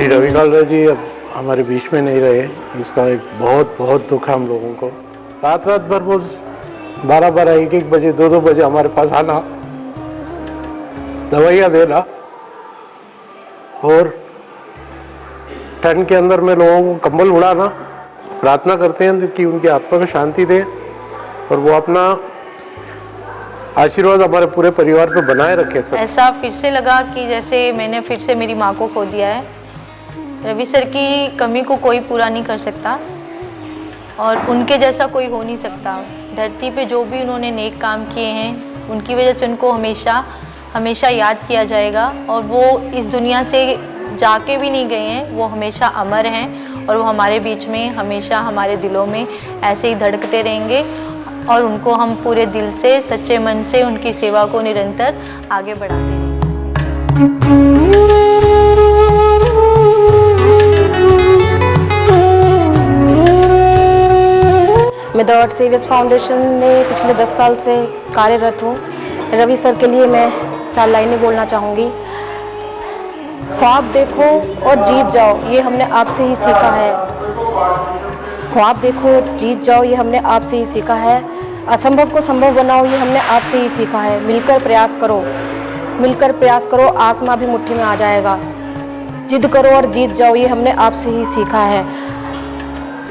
श्री रवि कालरा जी अब हमारे बीच में नहीं रहे, इसका एक बहुत बहुत दुख है हम लोगों को। रात भर वो 12 1 बजे 2 बजे हमारे पास आना, दवाइयाँ देना और ठंड के अंदर में लोगों को कंबल उड़ाना। प्रार्थना करते हैं कि उनकी आत्मा को शांति दे और वो अपना आशीर्वाद हमारे पूरे परिवार पे बनाए रखे। सर, ऐसा फिर से लगा कि जैसे मैंने फिर से मेरी माँ को खो दिया है। रवि सर की कमी को कोई पूरा नहीं कर सकता और उनके जैसा कोई हो नहीं सकता। धरती पे जो भी उन्होंने नेक काम किए हैं उनकी वजह से उनको हमेशा हमेशा याद किया जाएगा और वो इस दुनिया से जाके भी नहीं गए हैं, वो हमेशा अमर हैं और वो हमारे बीच में हमेशा हमारे दिलों में ऐसे ही धड़कते रहेंगे और उनको हम पूरे दिल से सच्चे मन से उनकी सेवा को निरंतर आगे बढ़ाते रहेंगे। मैं द अर्थ सेवियर्स फाउंडेशन में पिछले 10 साल से कार्यरत हूँ। रवि सर के लिए मैं 4 लाइनें बोलना चाहूँगी। ख्वाब देखो और जीत जाओ, ये हमने आपसे ही सीखा है। ख्वाब देखो जीत जाओ, ये हमने आपसे ही सीखा है। असंभव को संभव बनाओ, ये हमने आपसे ही सीखा है। मिलकर प्रयास करो, आसमां भी मुट्ठी में आ जाएगा। जिद करो और जीत जाओ, ये हमने आपसे ही सीखा है।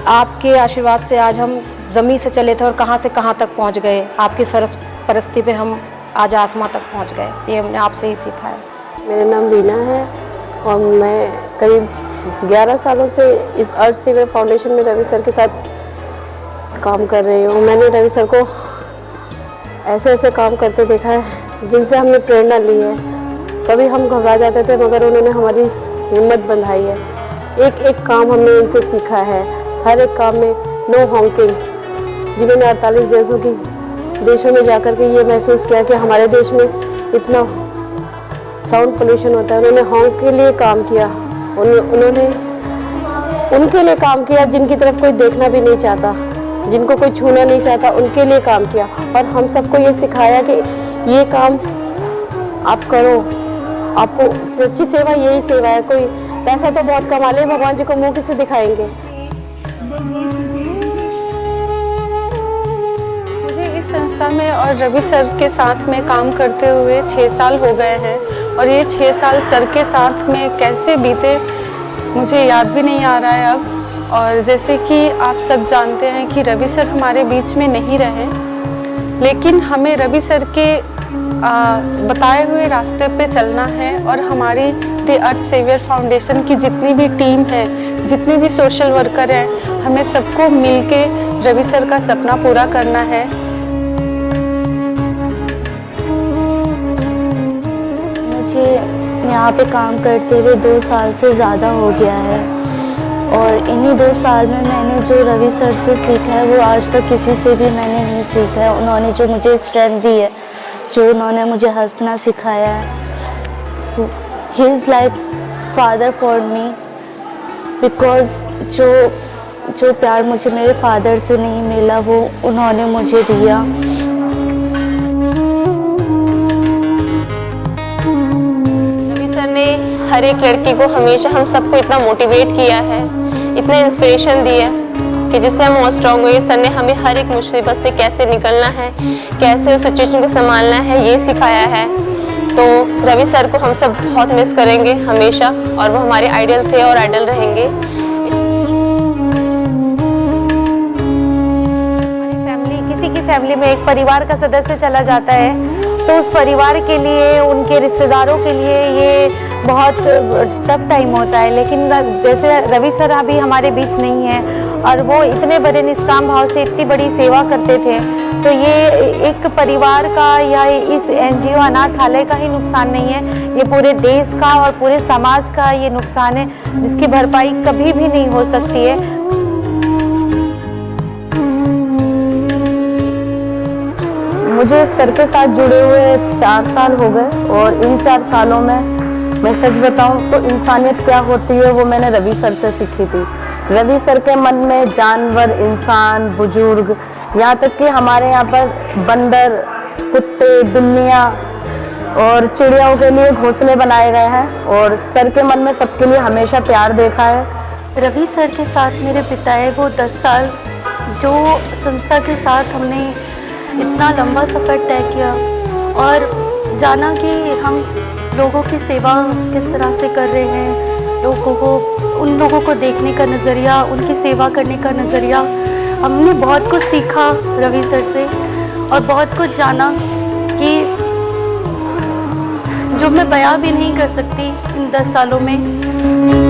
आपके आशीर्वाद से आज हम ज़मीन से चले थे और कहाँ से कहाँ तक पहुँच गए। आपकी सरपरस्ती पे हम आज आसमां तक पहुँच गए, ये हमने आपसे ही सीखा है। मेरा नाम वीना है और मैं करीब 11 सालों से इस अर्थ सेवियर फाउंडेशन में रवि सर के साथ काम कर रही हूँ। मैंने रवि सर को ऐसे ऐसे काम करते देखा है जिनसे हमने प्रेरणा ली है। कभी हम घबरा जाते थे मगर उन्होंने हमारी हिम्मत बंधाई है। एक एक काम हमने इनसे सीखा है, हर एक काम में नो हॉन्किंग। जिन्होंने 48 देशों में जाकर के ये महसूस किया कि हमारे देश में इतना साउंड पोल्यूशन होता है, उन्होंने हॉन्क के लिए काम किया। उन्होंने उनके लिए काम किया जिनकी तरफ कोई देखना भी नहीं चाहता, जिनको कोई छूना नहीं चाहता, उनके लिए काम किया। और हम सबको ये सिखाया कि ये काम आप करो, आपको सच्ची सेवा यही सेवा है। कोई पैसा तो बहुत कमा ले, भगवान जी को मुँह किसे दिखाएंगे। इस संस्था में और रवि सर के साथ में काम करते हुए 6 साल हो गए हैं और ये 6 साल सर के साथ में कैसे बीते मुझे याद भी नहीं आ रहा है अब। और जैसे कि आप सब जानते हैं कि रवि सर हमारे बीच में नहीं रहे, लेकिन हमें रवि सर के बताए हुए रास्ते पे चलना है और हमारी द अर्थ सेवियर फाउंडेशन की जितनी भी टीम है, जितनी भी सोशल वर्कर हैं, हमें सबको मिलके रवि सर का सपना पूरा करना है। यहाँ पे काम करते हुए 2 साल से ज़्यादा हो गया है और इन्हीं 2 साल में मैंने जो रवि सर से सीखा है वो आज तक किसी से भी मैंने नहीं सीखा है। उन्होंने जो मुझे स्ट्रेंथ दी है, जो उन्होंने मुझे हंसना सिखाया है, he is like father for me. Because जो प्यार मुझे मेरे फादर से नहीं मिला वो उन्होंने मुझे दिया। हर एक लड़की को हमेशा हम सबको इतना मोटिवेट किया है, इतना इंस्पिरेशन दी है कि जिससे हम और स्ट्रॉन्ग हुए। सर ने हमें हर एक मुसीबत से कैसे निकलना है, कैसे उस सिचुएशन को संभालना है, ये सिखाया है। तो रवि सर को हम सब बहुत मिस करेंगे हमेशा और वो हमारे आइडल थे और आइडल रहेंगे। किसी की फैमिली में एक परिवार का सदस्य चला जाता है तो उस परिवार के लिए, उनके रिश्तेदारों के लिए ये बहुत टफ टाइम होता है। लेकिन जैसे रवि सर अभी हमारे बीच नहीं है और वो इतने बड़े निष्काम भाव से इतनी बड़ी सेवा करते थे, तो ये एक परिवार का या इस NGO अनाथालय का ही नुकसान नहीं है, ये पूरे देश का और पूरे समाज का ये नुकसान है जिसकी भरपाई कभी भी नहीं हो सकती है। मुझे सर के साथ जुड़े हुए 4 साल हो गए और इन 4 सालों में मैं सच बताऊं तो इंसानियत क्या होती है वो मैंने रवि सर से सीखी थी। रवि सर के मन में जानवर, इंसान, बुजुर्ग, यहाँ तक कि हमारे यहाँ पर बंदर, कुत्ते, बिल्लियाँ और चिड़ियाओं के लिए घोंसले बनाए गए हैं और सर के मन में सबके लिए हमेशा प्यार देखा है। रवि सर के साथ मेरे बिताए वो 10 साल, जो संस्था के साथ हमने इतना लंबा सफ़र तय किया और जाना कि हम लोगों की सेवा किस तरह से कर रहे हैं, उन लोगों को देखने का नज़रिया, उनकी सेवा करने का नज़रिया, हमने बहुत कुछ सीखा रवि सर से और बहुत कुछ जाना कि जो मैं बयां भी नहीं कर सकती इन 10 सालों में।